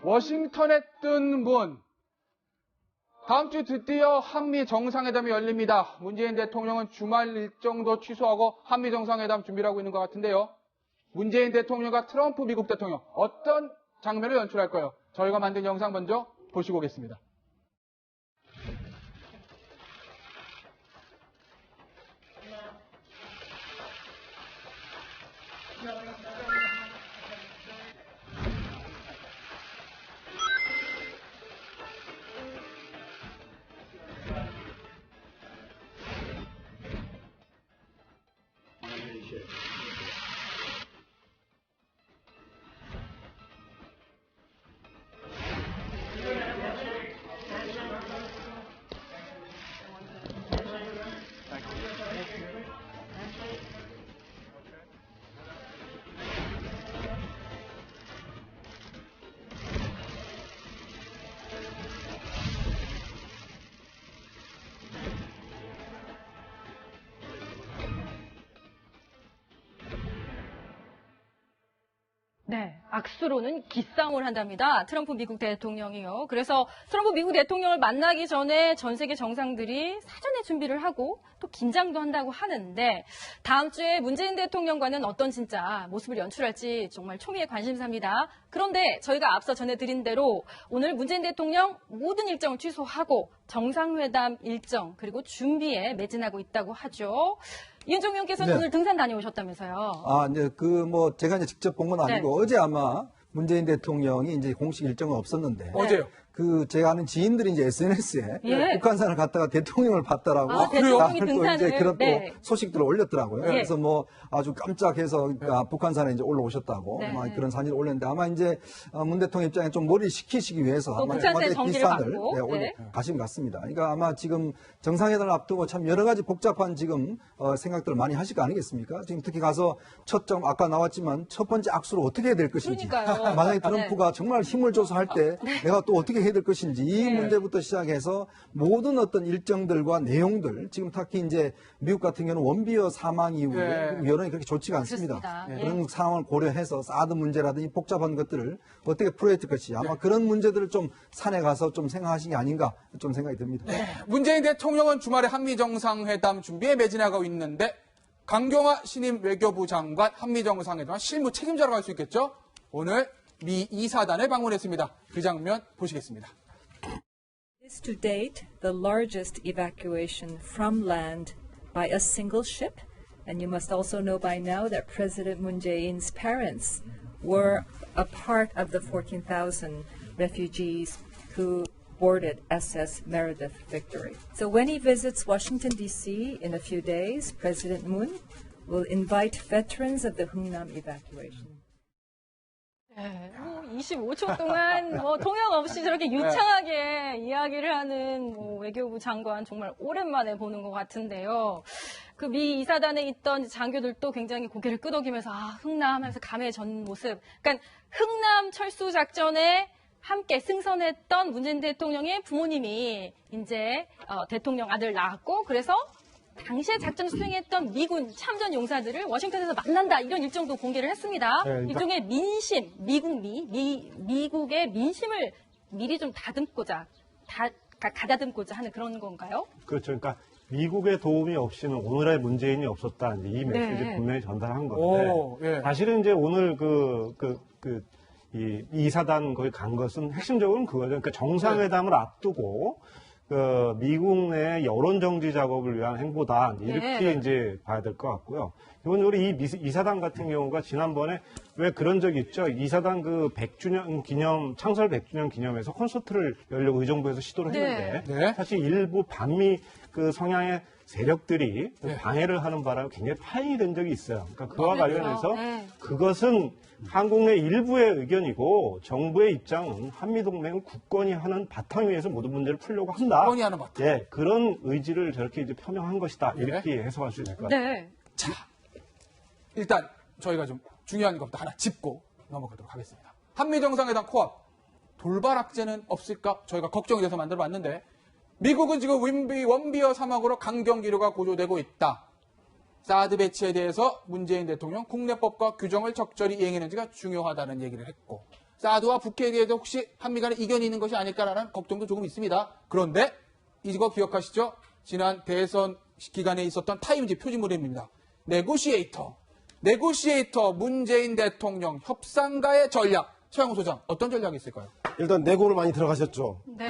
워싱턴에 뜬 문. 다음 주 드디어 한미 정상회담이 열립니다. 문재인 대통령은 주말 일정도 취소하고 한미 정상회담 준비를 하고 있는 것 같은데요. 문재인 대통령과 트럼프 미국 대통령 어떤 장면을 연출할까요? 저희가 만든 영상 먼저 보시고 오겠습니다. 네, 악수로는 기싸움을 한답니다. 트럼프 미국 대통령이요. 그래서 트럼프 미국 대통령을 만나기 전에 전 세계 정상들이 사전에 준비를 하고 또 긴장도 한다고 하는데 다음 주에 문재인 대통령과는 어떤 진짜 모습을 연출할지 정말 초미의 관심사입니다. 그런데 저희가 앞서 전해드린 대로 오늘 문재인 대통령 모든 일정을 취소하고 정상회담 일정 그리고 준비에 매진하고 있다고 하죠. 이은정 의원께서는 네. 오늘 등산 다녀오셨다면서요. 이제 제가 이제 직접 본 건 아니고 어제 아마 문재인 대통령이 이제 공식 일정은 없었는데. 어제요? 제가 아는 지인들이 이제 SNS에 예. 북한산을 갔다가 대통령을 봤다라고. 대통령이 또 등산을. 이제 그런 네. 또 소식들을 올렸더라고요. 예. 그래서 아주 깜짝해서 북한산에 이제 올라오셨다고. 네. 아마 그런 사진을 올렸는데 아마 이제 문 대통령 입장에 좀 머리를 식히시기 위해서 또 아마 북한산에 청와대 정기를 뒷산을 받고. 네. 가신 것 같습니다. 그러니까 아마 지금 정상회담을 앞두고 참 여러 가지 복잡한 지금 생각들을 많이 하실 거 아니겠습니까? 지금 특히 가서 아까 나왔지만 첫 번째 악수를 어떻게 해야 될 것인지. 그러니까요. 만약에 트럼프가 정말 힘을 줘서 할 때 내가 또 어떻게 해야 될 것인지 이 문제부터 시작해서 모든 어떤 일정들과 내용들 지금 특히 이제 미국 같은 경우는 원비어 사망 이후에 여론이 그렇게 좋지가 않습니다. 그렇습니다. 그런 상황을 고려해서 사드 문제라든지 복잡한 것들을 어떻게 풀어야 될 것이 아마 그런 문제들을 좀 산에 가서 좀 생각하신 게 아닌가 좀 생각이 듭니다. 문재인 대통령은 주말에 한미 정상회담 준비에 매진하고 있는데 강경화 신임 외교부 장관 한미 정상회담 실무 책임자로 갈 수 있겠죠? 오늘 미 2사단을 방문했습니다. 그 장면 보시겠습니다. Is to date the largest evacuation from land by a single ship. And you must also know by now that President Moon Jae-in's parents were a part of the 14,000 refugees who boarded SS Meredith Victory. So when he visits Washington, D.C. in a few days, President Moon will invite veterans of the Hungnam evacuation. 네, 25초 동안 통역 없이 저렇게 유창하게 이야기를 하는 외교부 장관 정말 오랜만에 보는 것 같은데요. 그 미 이사단에 있던 장교들도 굉장히 고개를 끄덕이면서 흥남 하면서 감회의 전 모습. 그러니까 흥남 철수 작전에 함께 승선했던 문재인 대통령의 부모님이 이제 대통령 아들 낳았고 그래서 당시에 작전 수행했던 미군 참전 용사들을 워싱턴에서 만난다 이런 일정도 공개를 했습니다. 일종의 민심, 미국의 민심을 미리 좀 가다듬고자 하는 그런 건가요? 그렇죠. 그러니까 미국의 도움이 없이는 오늘의 문재인이 없었다. 이 메시지를 분명히 전달한 건데 사실은 이제 오늘 이 이사단 거기 간 것은 핵심적으로는 그거죠. 그러니까 정상회담을 앞두고 미국 내 여론 정지 작업을 위한 행보다 이렇게 이제 봐야 될 것 같고요. 기본적으로 이 이사단 같은 경우가 지난번에 왜 그런 적이 있죠. 이사단 100주년 기념 창설 100주년 기념해서 콘서트를 열려고 의정부에서 시도를 했는데 사실 일부 반미 성향의 세력들이 방해를 하는 바람에 굉장히 파행이 된 적이 있어요. 그러니까 그와 관련해서 그것은 한국 내 일부의 의견이고 정부의 입장은 한미동맹을 굳건히 하는 바탕 위에서 모든 문제를 풀려고 한다. 굳건히 하는 바탕. 그런 의지를 저렇게 이제 표명한 것이다. 이렇게 해석할 수 있을 것 같아요. 네. 자, 일단 저희가 좀 중요한 것부터 하나 짚고 넘어가도록 하겠습니다. 한미 정상회담 코앞 돌발 악재는 없을까? 저희가 걱정이 돼서 만들어봤는데 미국은 지금 원비어 사막으로 강경기류가 고조되고 있다. 사드 배치에 대해서 문재인 대통령 국내법과 규정을 적절히 이행했는지가 중요하다는 얘기를 했고 사드와 북핵에 대해서 혹시 한미 간에 이견이 있는 것이 아닐까라는 걱정도 조금 있습니다. 그런데 이거 기억하시죠? 지난 대선 기간에 있었던 타임지 표지모델입니다. 네고시에이터 문재인 대통령 협상가의 전략. 최영우 소장, 어떤 전략이 있을까요? 일단 내고를 많이 들어가셨죠. 네.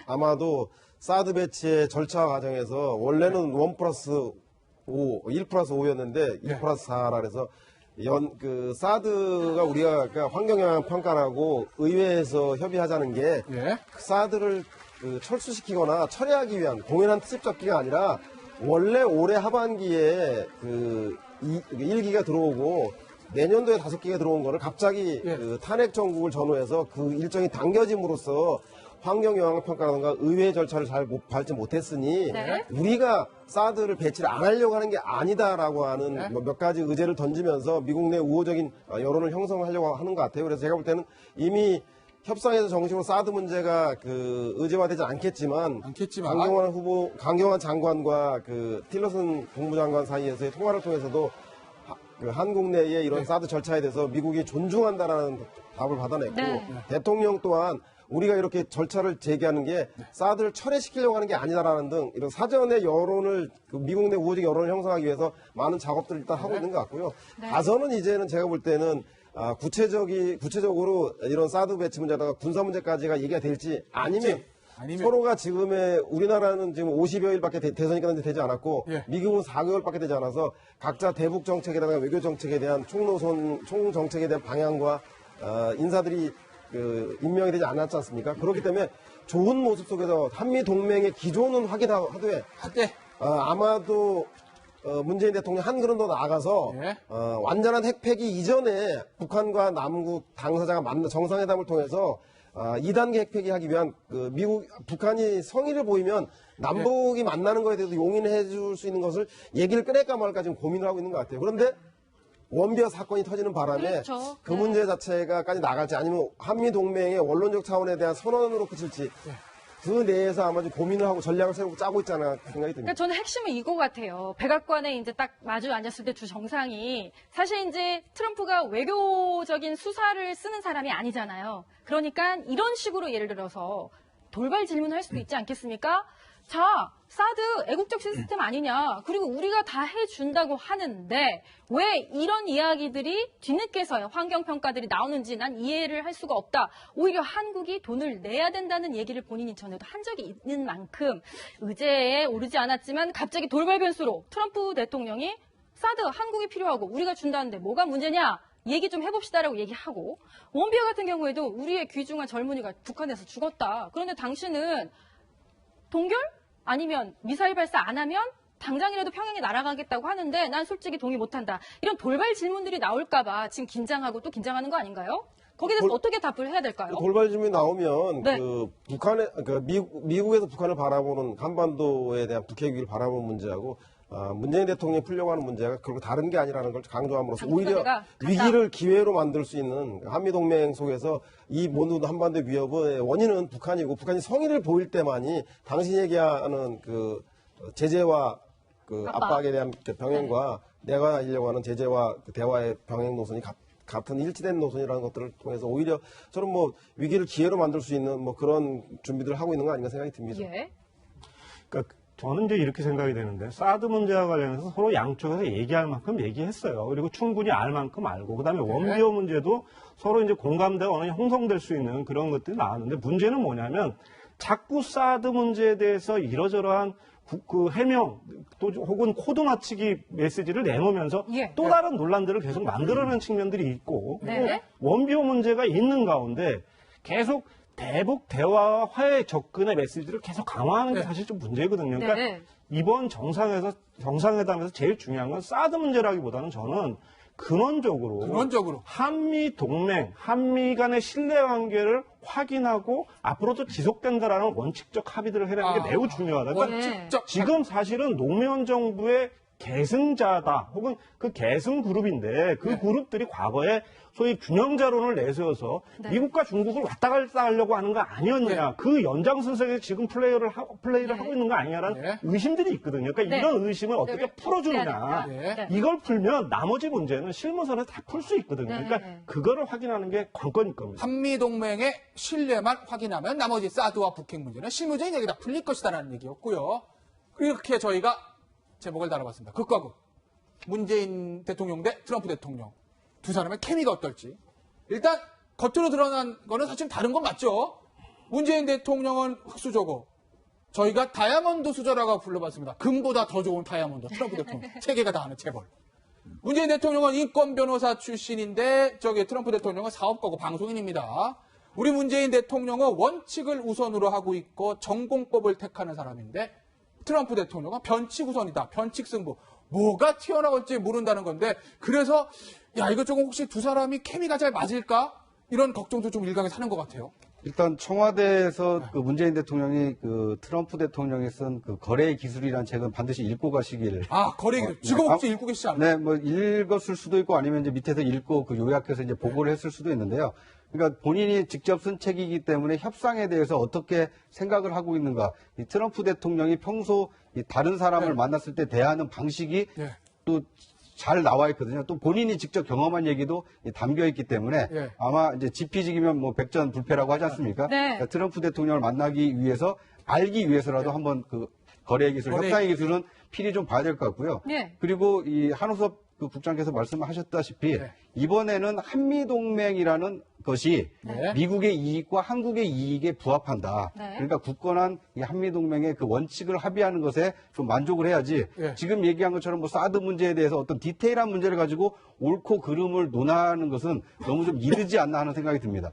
아마도 사드 배치의 절차 과정에서 원래는 1+5, 1+5였는데 2+4라 해서 사드가 우리가 그러니까 환경영향 평가라고 의회에서 협의하자는 게 예. 그 사드를 철수시키거나 철회하기 위한 공연한 트집 잡기가 아니라 원래 올해 하반기에 1기가 들어오고 내년도에 5기가 들어온 거를 갑자기 예. 탄핵 정국을 전후해서 그 일정이 당겨짐으로써 환경영향평가라든가 의회 절차를 잘 밟지 못했으니 네. 우리가 사드를 배치를 안 하려고 하는 게 아니다라고 하는 네. 몇 가지 의제를 던지면서 미국 내 우호적인 여론을 형성하려고 하는 것 같아요. 그래서 제가 볼 때는 이미 협상에서 정식으로 사드 문제가 의제화되지 않겠지만 강경환 장관과 틸러슨 국무장관 사이에서의 통화를 통해서도 한국 내의 이런 사드 절차에 대해서 미국이 존중한다라는 답을 받아냈고 네. 대통령 또한 우리가 이렇게 절차를 제기하는 게 사드를 철회시키려고 하는 게 아니다라는 등 이런 사전의 여론을 미국 내 우호적 여론을 형성하기 위해서 많은 작업들을 일단 하고 있는 것 같고요. 가서는 이제는 제가 볼 때는 구체적으로 이런 사드 배치 문제다가 군사 문제까지가 얘기가 될지 아니면 서로가 지금의 우리나라는 지금 50여 일밖에 대선이 끝난 지 되지 않았고 예. 미국은 4개월밖에 되지 않아서 각자 대북 정책에다가 외교 정책에 대한 총 정책에 대한 방향과 인사들이 임명이 되지 않았지 않습니까? 그렇기 때문에 좋은 모습 속에서 한미 동맹의 기조는 확인하되 아마도 문재인 대통령 한 걸음 더 나아가서 예. 완전한 핵 폐기 이전에 북한과 남국 당사자가 만나 정상회담을 통해서 2단계 핵 폐기하기 위한 북한이 성의를 보이면 남북이 만나는 거에 대해서 용인해 줄 수 있는 것을 얘기를 꺼낼까 말까 지금 고민을 하고 있는 것 같아요. 그런데 원비어 사건이 터지는 바람에 그렇죠. 그 문제 자체가까지 나갈지 아니면 한미 동맹의 원론적 차원에 대한 선언으로 그칠지 그 내에서 아마 좀 고민을 하고 전략을 세우고 짜고 있잖아 생각이 듭니다. 그러니까 저는 핵심은 이거 같아요. 백악관에 이제 딱 마주 앉았을 때 두 정상이 사실 이제 트럼프가 외교적인 수사를 쓰는 사람이 아니잖아요. 그러니까 이런 식으로 예를 들어서 돌발 질문을 할 수도 있지 않겠습니까? 자, 사드 애국적 시스템 아니냐. 그리고 우리가 다 해준다고 하는데 왜 이런 이야기들이 뒤늦게서야 환경평가들이 나오는지 난 이해를 할 수가 없다. 오히려 한국이 돈을 내야 된다는 얘기를 본인이 전에도 한 적이 있는 만큼 의제에 오르지 않았지만 갑자기 돌발 변수로 트럼프 대통령이 사드 한국이 필요하고 우리가 준다는데 뭐가 문제냐. 얘기 좀 해봅시다라고 얘기하고 원비어 같은 경우에도 우리의 귀중한 젊은이가 북한에서 죽었다. 그런데 당신은 동결? 아니면 미사일 발사 안 하면 당장이라도 평양에 날아가겠다고 하는데 난 솔직히 동의 못한다. 이런 돌발 질문들이 나올까봐 지금 긴장하고 또 긴장하는 거 아닌가요? 거기에 대해서 어떻게 답을 해야 될까요? 돌발 질문이 나오면 네. 미국에서 북한을 바라보는 한반도에 대한 북핵 위기를 바라보는 문제하고 문재인 대통령이 풀려고 하는 문제가 결국 다른 게 아니라는 걸 강조함으로써 오히려 위기를 기회로 만들 수 있는 한미동맹 속에서 이 모든 한반도 위협의 원인은 북한이고 북한이 성의를 보일 때만이 당신이 얘기하는 제재와 압박에 대한 병행과 내가 하려고 하는 제재와 대화의 병행 노선이 같은 일치된 노선이라는 것들을 통해서 오히려 저는 위기를 기회로 만들 수 있는 그런 준비들을 하고 있는 거 아닌가 생각이 듭니다. 예. 그러니까 저는 이제 이렇게 생각이 되는데 사드 문제와 관련해서 서로 양쪽에서 얘기할 만큼 얘기했어요. 그리고 충분히 알 만큼 알고 그다음에 원비어 문제도 서로 이제 공감대가 어느 정도 형성될 수 있는 그런 것들이 나왔는데 문제는 뭐냐면 자꾸 사드 문제에 대해서 이러저러한 해명 또 혹은 코드 맞추기 메시지를 내놓으면서 예. 또 다른 논란들을 계속 만들어내는 측면들이 있고 네. 원비어 문제가 있는 가운데 계속 대북 대화와 화해 접근의 메시지를 계속 강화하는 게 사실 좀 문제거든요. 그러니까 네. 이번 정상회담에서 제일 중요한 건 사드 문제라기보다는 저는 근원적으로 한미 동맹, 한미 간의 신뢰 관계를 확인하고 앞으로도 지속된다라는 원칙적 합의들을 해내는 게 매우 중요하다. 그러니까 원칙적 지금 사실은 노무현 정부의 계승자다 혹은 그 계승 그룹인데 그 그룹들이 과거에 소위 균형자론을 내세워서 미국과 중국을 왔다 갔다 하려고 하는 거 아니었느냐. 그 연장선상에 지금 플레이를 하고 있는 거 아니냐라는 의심들이 있거든요. 그러니까 이런 의심을 어떻게 풀어주느냐. 이걸 풀면 나머지 문제는 실무선에서 다 풀 수 있거든요. 그러니까 그거를 확인하는 게 관건일 겁니다. 한미동맹의 신뢰만 확인하면 나머지 사드와 북핵 문제는 실무적인 얘기 다 풀릴 것이다라는 얘기였고요. 이렇게 저희가 제목을 달아봤습니다. 극과 극. 문재인 대통령 대 트럼프 대통령. 두 사람의 케미가 어떨지. 일단 겉으로 드러난 거는 사실 다른 건 맞죠. 문재인 대통령은 흑수저고 저희가 다이아몬드 수저라고 불러봤습니다. 금보다 더 좋은 다이아몬드. 트럼프 대통령. 세계가 다 아는 재벌. 문재인 대통령은 인권 변호사 출신인데 트럼프 대통령은 사업가고 방송인입니다. 우리 문재인 대통령은 원칙을 우선으로 하고 있고 전공법을 택하는 사람인데 트럼프 대통령은 변칙 우선이다. 변칙 승부. 뭐가 튀어나올지 모른다는 건데 그래서 이거 조금 혹시 두 사람이 케미가 잘 맞을까? 이런 걱정도 좀 일각에 사는 것 같아요. 일단 청와대에서 그 문재인 대통령이 그 트럼프 대통령이 쓴 그 거래의 기술이라는 책은 반드시 읽고 가시길. 거래 기술. 지금 혹시 읽고 계시지 않나요? 네, 뭐 읽었을 수도 있고 아니면 이제 밑에서 읽고 그 요약해서 이제 보고를 했을 수도 있는데요. 그러니까 본인이 직접 쓴 책이기 때문에 협상에 대해서 어떻게 생각을 하고 있는가. 이 트럼프 대통령이 평소 이 다른 사람을 만났을 때 대하는 방식이 또 잘 나와 있거든요. 또 본인이 직접 경험한 얘기도 담겨 있기 때문에 아마 이제 지피지기면 뭐 백전불패라고 하지 않습니까? 그러니까 트럼프 대통령을 만나기 위해서 알기 위해서라도 한번 그 거래 기술, 협상의 기술은 필히 좀 봐야 될 것 같고요. 그리고 이 한우섭 그 국장께서 말씀하셨다시피 이번에는 한미동맹이라는 것이 미국의 이익과 한국의 이익에 부합한다. 그러니까 굳건한 이 한미동맹의 그 원칙을 합의하는 것에 좀 만족을 해야지 지금 얘기한 것처럼 뭐 사드 문제에 대해서 어떤 디테일한 문제를 가지고 옳고 그름을 논하는 것은 너무 좀 이르지 않나 하는 생각이 듭니다.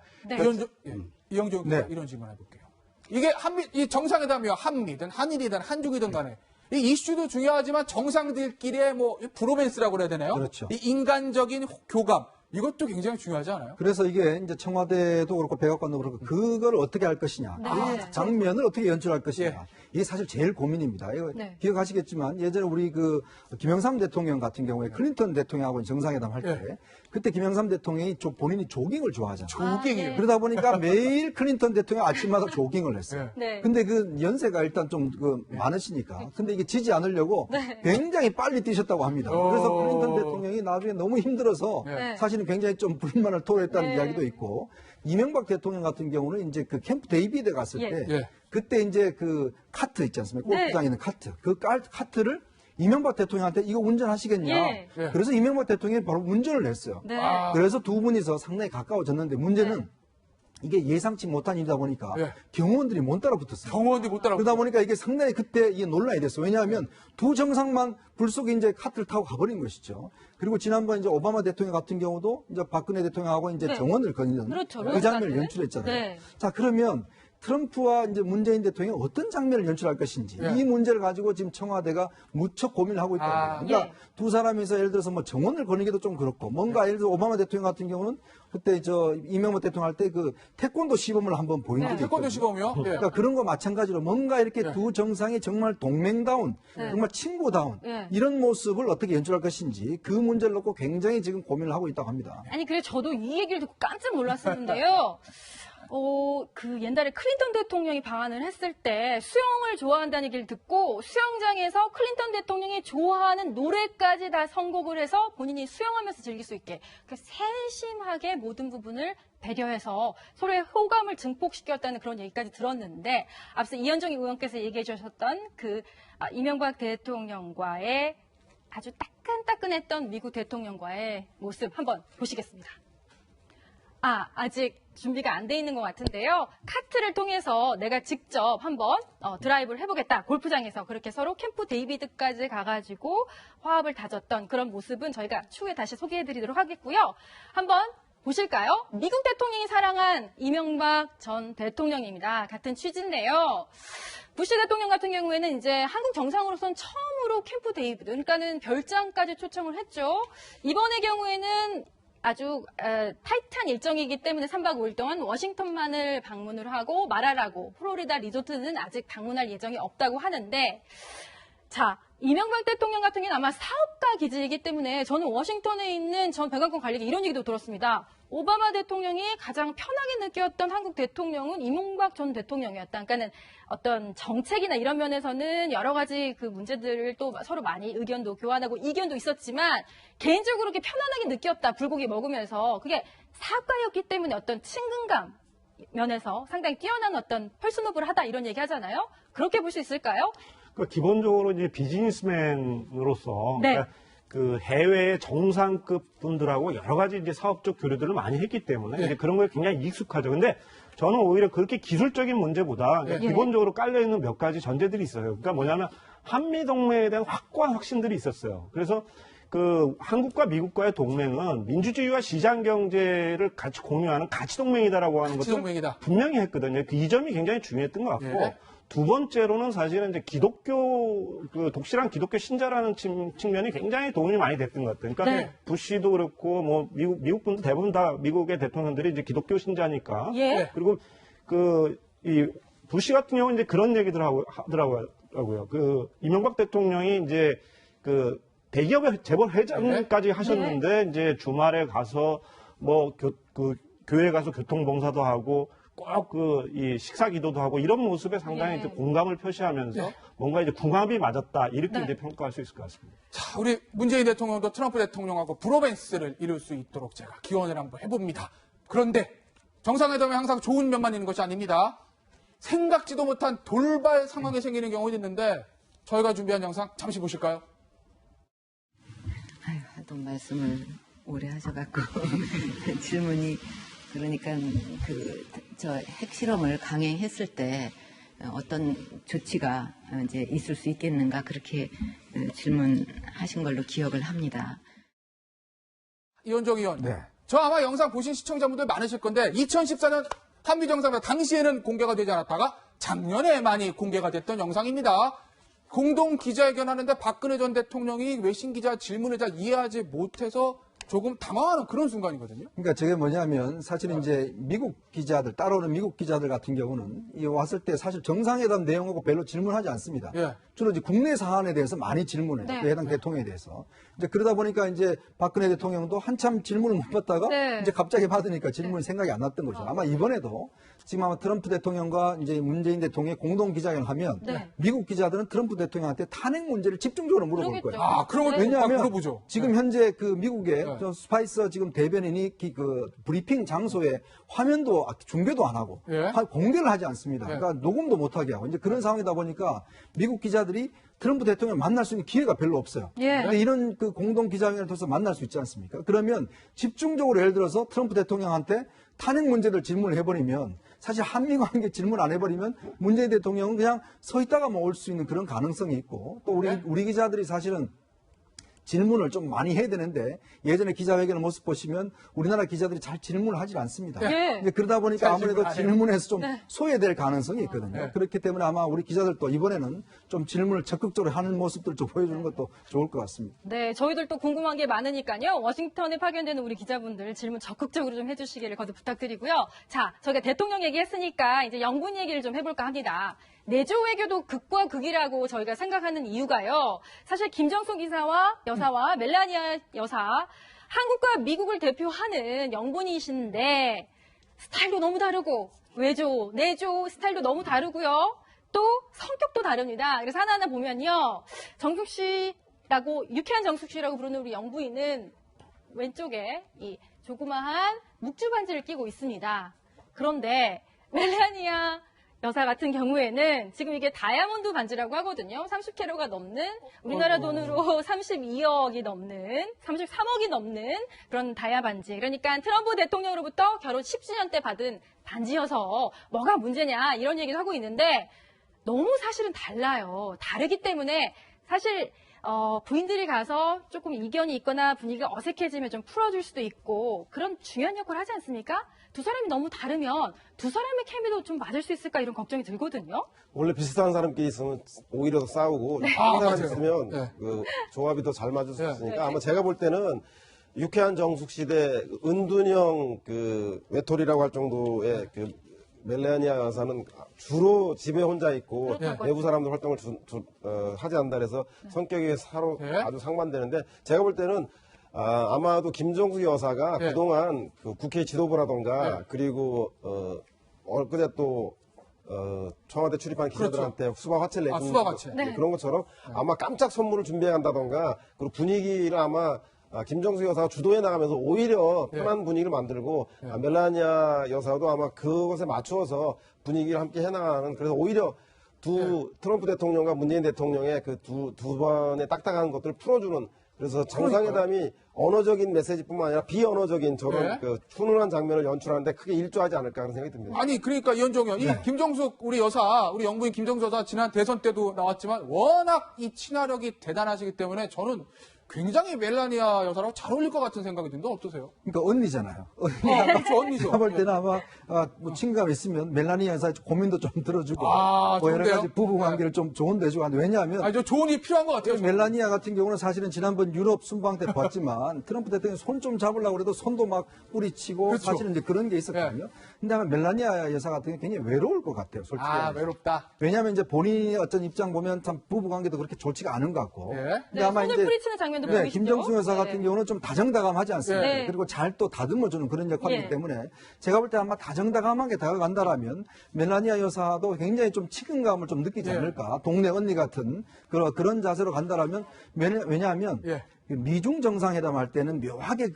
이영종 교수가 이런 질문 해볼게요. 이게 이 정상회담이요. 한미든 한일이든 한중이든 간에 이 이슈도 중요하지만 정상들끼리의 뭐 브로맨스라고 그래야 되나요? 그렇죠. 이 인간적인 교감 이것도 굉장히 중요하지 않아요? 그래서 이게 이제 청와대도 그렇고 백악관도 그렇고 그걸 어떻게 할 것이냐, 이 장면을 어떻게 연출할 것이냐, 이게 사실 제일 고민입니다. 이거 기억하시겠지만 예전에 우리 그 김영삼 대통령 같은 경우에 클린턴 대통령하고 정상회담 할 때 그때 김영삼 대통령이 본인이 조깅을 좋아하잖아요. 조깅이요. 그러다 보니까 매일 클린턴 대통령 아침마다 조깅을 했어요. 근데 그 연세가 일단 좀 많으시니까. 근데 이게 지지 않으려고 굉장히 빨리 뛰셨다고 합니다. 그래서 클린턴 대통령이 나중에 너무 힘들어서 사실은 굉장히 좀 불만을 토로했다는 이야기도 있고, 이명박 대통령 같은 경우는 이제 그 캠프 데이비드에 갔을 때 그때 이제 그 카트 있지 않습니까? 골프장에 있는 카트. 그 카트를 이명박 대통령한테 이거 운전하시겠냐. 그래서 이명박 대통령이 바로 운전을 했어요. 그래서 두 분이서 상당히 가까워졌는데 문제는 이게 예상치 못한 일이다 보니까 경호원들이 못 따라붙었어요. 경호원들이 못 따라붙었어요. 그러다 보니까 이게 상당히 그때 이게 논란이 됐어요. 왜냐하면 두 정상만 불 속에 이제 카트를 타고 가버린 것이죠. 그리고 지난번 이제 오바마 대통령 같은 경우도 이제 박근혜 대통령하고 이제 정원을 거니는 그 장면을 연출했잖아요. 자, 그러면 트럼프와 이제 문재인 대통령이 어떤 장면을 연출할 것인지 이 문제를 가지고 지금 청와대가 무척 고민을 하고 있다는 거예요. 그러니까 두 사람이서 예를 들어서 뭐 정원을 거는 게도 좀 그렇고 뭔가 예를 들어 오바마 대통령 같은 경우는 그때 이명박 대통령 할 때 그 태권도 시범을 한번 보인 적이 있거든요. 태권도 시범이요? 그러니까 그런 거 마찬가지로 뭔가 이렇게 두 정상이 정말 동맹다운 정말 친구다운 이런 모습을 어떻게 연출할 것인지 그 문제를 놓고 굉장히 지금 고민을 하고 있다고 합니다. 아니, 그래 저도 이 얘기를 듣고 깜짝 놀랐었는데요. 그 옛날에 클린턴 대통령이 방한을 했을 때 수영을 좋아한다는 얘기를 듣고 수영장에서 클린턴 대통령이 좋아하는 노래까지 다 선곡을 해서 본인이 수영하면서 즐길 수 있게 세심하게 모든 부분을 배려해서 서로의 호감을 증폭시켰다는 그런 얘기까지 들었는데 앞서 이현정 의원께서 얘기해 주셨던 이명박 대통령과의 아주 따끈따끈했던 미국 대통령과의 모습 한번 보시겠습니다. 아직 준비가 안 돼 있는 것 같은데요. 카트를 통해서 내가 직접 한번 드라이브를 해보겠다. 골프장에서 그렇게 서로 캠프 데이비드까지 가가지고 화합을 다졌던 그런 모습은 저희가 추후에 다시 소개해드리도록 하겠고요. 한번 보실까요? 미국 대통령이 사랑한 이명박 전 대통령입니다. 같은 취지인데요. 부시 대통령 같은 경우에는 이제 한국 정상으로선 처음으로 캠프 데이비드, 그러니까는 별장까지 초청을 했죠. 이번의 경우에는 아주 타이트한 일정이기 때문에 3박 5일 동안 워싱턴만을 방문을 하고 마라라고 플로리다 리조트는 아직 방문할 예정이 없다고 하는데 자, 이명박 대통령 같은 경우는 아마 사업가 기질이기 때문에 저는 워싱턴에 있는 전 백악관 관리에게 이런 얘기도 들었습니다. 오바마 대통령이 가장 편하게 느꼈던 한국 대통령은 이명박 전 대통령이었다. 그러니까는 어떤 정책이나 이런 면에서는 여러 가지 그 문제들을 또 서로 많이 의견도 교환하고 이견도 있었지만 개인적으로 그렇게 편안하게 느꼈다. 불고기 먹으면서. 그게 사업가였기 때문에 어떤 친근감 면에서 상당히 뛰어난 어떤 퍼스노블 하다 이런 얘기 하잖아요. 그렇게 볼 수 있을까요? 그러니까 기본적으로 이제 비즈니스맨으로서 네. 그러니까 그 해외의 정상급 분들하고 여러 가지 이제 사업적 교류들을 많이 했기 때문에 네. 이제 그런 거에 굉장히 익숙하죠. 근데 저는 오히려 그렇게 기술적인 문제보다 그러니까 네. 기본적으로 깔려 있는 몇 가지 전제들이 있어요. 그러니까 뭐냐면 한미 동맹에 대한 확고한 확신들이 있었어요. 그래서 그 한국과 미국과의 동맹은 민주주의와 시장 경제를 같이 공유하는 가치 동맹이다라고 하는 것을 동맹이다. 분명히 했거든요. 그 이 점이 굉장히 중요했던 것 같고 네. 두 번째로는 사실은 이제 기독교 그 독실한 기독교 신자라는 측면이 굉장히 도움이 많이 됐던 것 같아요. 그러니까 네. 부시도 그렇고 뭐 미국 분들 대부분 다 미국의 대통령들이 이제 기독교 신자니까 예. 그리고 그 이 부시 같은 경우는 이제 그런 얘기들 하더라고요. 그 이명박 대통령이 이제 그 대기업의 재벌 회장까지 하셨는데 이제 주말에 가서 뭐 교회 가서 교통봉사도 하고 꼭 이 식사 기도도 하고 이런 모습에 상당히 예. 이제 공감을 표시하면서 뭔가 이제 궁합이 맞았다 이렇게 네. 이제 평가할 수 있을 것 같습니다. 자, 우리 문재인 대통령도 트럼프 대통령하고 브로맨스를 이룰 수 있도록 제가 기원을 한번 해봅니다. 그런데 정상회담에 항상 좋은 면만 있는 것이 아닙니다. 생각지도 못한 돌발 상황이 생기는 경우도 있는데 저희가 준비한 영상 잠시 보실까요? 아유, 하도 말씀을 오래 하셔갖고 질문이 그러니까 저 핵실험을 강행했을 때 어떤 조치가 이제 있을 수 있겠는가 그렇게 질문하신 걸로 기억을 합니다. 이원정 의원. 저 아마 영상 보신 시청자분들 많으실 건데 2014년 한미 정상회담 당시에는 공개가 되지 않았다가 작년에 많이 공개가 됐던 영상입니다. 공동 기자회견 하는데 박근혜 전 대통령이 외신 기자 질문을 잘 이해하지 못해서 조금 당황하는 그런 순간이거든요. 그러니까 저게 뭐냐면 사실은 이제 미국 기자들, 따라오는 미국 기자들 같은 경우는 이 왔을 때 사실 정상회담 내용하고 별로 질문하지 않습니다. 예. 주로 이제 국내 사안에 대해서 많이 질문해요. 네. 그 해당 대통령에 대해서. 이제 그러다 보니까 이제 박근혜 대통령도 한참 질문을 못 받다가 네. 이제 갑자기 받으니까 질문이 생각이 안 났던 거죠. 아마 이번에도 지금 아마 트럼프 대통령과 이제 문재인 대통령이 공동 기자회견을 하면 네. 미국 기자들은 트럼프 대통령한테 탄핵 문제를 집중적으로 물어볼 그러겠죠. 거예요. 아, 그런 걸 막 왜냐하면 물어보죠. 지금 현재 그 미국의 네. 저 스파이서 지금 대변인이 그 브리핑 장소에 화면도 중계도 안 하고 예. 공개를 하지 않습니다. 예. 그러니까 녹음도 못 하게 하고 이제 그런 상황이다 보니까 미국 기자들이 트럼프 대통령을 만날 수 있는 기회가 별로 없어요. 예. 근데 이런 그 공동 기자회견을 통해서 만날 수 있지 않습니까? 그러면 집중적으로 예를 들어서 트럼프 대통령한테 탄핵 문제를 질문을 해버리면 사실 한미 관계 질문 안 해버리면 문재인 대통령은 그냥 서 있다가 뭐 올 수 있는 그런 가능성이 있고 또 우리 기자들이 사실은 질문을 좀 많이 해야 되는데 예전에 기자회견의 모습 보시면 우리나라 기자들이 잘 질문을 하질 않습니다. 네. 이제 그러다 보니까 잘 아무래도 질문 안 해요. 질문에서 좀 네. 소외될 가능성이 있거든요. 네. 그렇기 때문에 아마 우리 기자들도 이번에는 좀 질문을 적극적으로 하는 모습들을 좀 보여주는 것도 좋을 것 같습니다. 네, 저희들도 궁금한 게 많으니까요. 워싱턴에 파견되는 우리 기자분들 질문 적극적으로 좀 해주시기를 거듭 부탁드리고요. 자, 저희가 대통령 얘기했으니까 이제 영분 얘기를 좀 해볼까 합니다. 내조 외교도 극과 극이라고 저희가 생각하는 이유가요. 사실 김정숙 여사와 멜라니아 여사, 한국과 미국을 대표하는 영분이신데 스타일도 너무 다르고 외조, 내조 스타일도 너무 다르고요. 또 성격도 다릅니다. 그래서 하나하나 보면요. 정숙 씨라고 유쾌한 정숙 씨라고 부르는 우리 영부인은 왼쪽에 이 조그마한 묵주 반지를 끼고 있습니다. 그런데 멜라니아 여사 같은 경우에는 지금 이게 다이아몬드 반지라고 하거든요. 30캐럿가 넘는 우리나라 돈으로 32억이 넘는 33억이 넘는 그런 다이아 반지. 그러니까 트럼프 대통령으로부터 결혼 10주년 때 받은 반지여서 뭐가 문제냐 이런 얘기도 하고 있는데 너무 사실은 달라요. 다르기 때문에 사실 부인들이 가서 조금 이견이 있거나 분위기가 어색해지면 좀 풀어줄 수도 있고 그런 중요한 역할을 하지 않습니까? 두 사람이 너무 다르면 두 사람의 케미도 좀 맞을 수 있을까 이런 걱정이 들거든요. 원래 비슷한 사람끼리 있으면 오히려 더 싸우고 아, 다른 사람 맞아요. 있으면 네. 그 조합이 더 잘 맞을 수 네. 있으니까 아마 제가 볼 때는 유쾌한 정숙 시대 은둔형 그 외톨이라고 할 정도의 그 멜라니아 여사는 주로 집에 혼자 있고 외부 사람들 활동을 하지 않는다 그래서 성격이 서로 아주 상반되는데 제가 볼 때는 아마도 김정숙 여사가 그동안 그 국회 지도부라던가 그리고 엊그제 또 청와대 출입한 기자들한테 수박 화채를 내준 수박 화채. 그런 것처럼 아마 깜짝 선물을 준비해 간다던가 그리고 분위기를 아마 김정숙 여사가 주도해 나가면서 오히려 편한 분위기를 만들고 멜라니아 여사도 아마 그것에 맞추어서 분위기를 함께 해나가는 그래서 오히려 트럼프 대통령과 문재인 대통령의 그 두 번의 딱딱한 것들을 풀어주는 그래서 정상회담이 언어적인 메시지뿐만 아니라 비언어적인 저런 그 훈훈한 장면을 연출하는데 크게 일조하지 않을까 하는 생각이 듭니다. 아니 그러니까 이현종 의원, 이 김정숙 우리 여사, 우리 영부인 김정숙 여사 지난 대선 때도 나왔지만 워낙 이 친화력이 대단하시기 때문에 저는 굉장히 멜라니아 여사랑 잘 어울릴 것 같은 생각이 드는데 어떠세요? 그러니까 언니잖아요. 그렇죠, 언니죠. 제가 볼 때는 아마 뭐 친구가 있으면 멜라니아 여사 고민도 좀 들어주고 뭐 여러 좋은데요? 가지 부부 관계를 좀 좋은 데 주고 하는데 왜냐하면 저 조언이 필요한 것 같아요. 저는. 멜라니아 같은 경우는 사실은 지난번 유럽 순방 때 봤지만 트럼프 대통령이 손 좀 잡으려고 그래도 손도 막 뿌리치고 그렇죠. 사실은 이제 그런 게 있었거든요. 근데 아마 멜라니아 여사 같은 경우는 굉장히 외로울 것 같아요, 솔직히. 외롭다. 왜냐하면 이제 본인이 어떤 입장 보면 참 부부 관계도 그렇게 좋지가 않은 것 같고. 근데 네, 손을 뿌리치는 장면도 보이시죠? 김정숙 여사 같은 경우는 좀 다정다감하지 않습니까? 네. 그리고 잘 또 다듬어주는 그런 역할이기 때문에 제가 볼 때 아마 다정다감하게 다가간다라면 멜라니아 여사도 굉장히 좀 친근감을 좀 느끼지 않을까. 동네 언니 같은 그런 자세로 간다라면 왜냐하면 미중 정상회담 할 때는 묘하게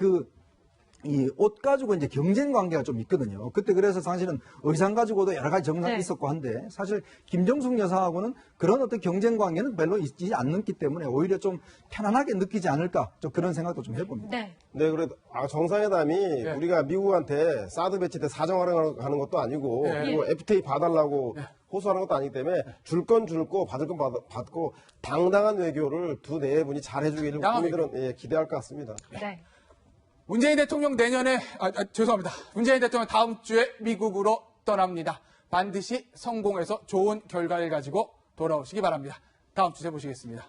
이 옷 가지고 이제 경쟁 관계가 좀 있거든요. 그때 그래서 사실은 의상 가지고도 여러 가지 정상이 있었고 한데 사실 김정숙 여사하고는 그런 어떤 경쟁 관계는 별로 있지 않기 때문에 오히려 좀 편안하게 느끼지 않을까 좀 그런 생각도 좀 해봅니다. 네. 네, 그래도 정상회담이 우리가 미국한테 사드 배치 때 사정하는 것도 아니고 그리고 FTA 봐달라고 호소하는 것도 아니기 때문에 줄 건 줄고 받을 건 받고 당당한 외교를 두 네 분이 잘 해주기를 국민들은 기대할 것 같습니다. 네. 문재인 대통령 내년에 죄송합니다. 문재인 대통령 다음 주에 미국으로 떠납니다. 반드시 성공해서 좋은 결과를 가지고 돌아오시기 바랍니다. 다음 주에 보시겠습니다.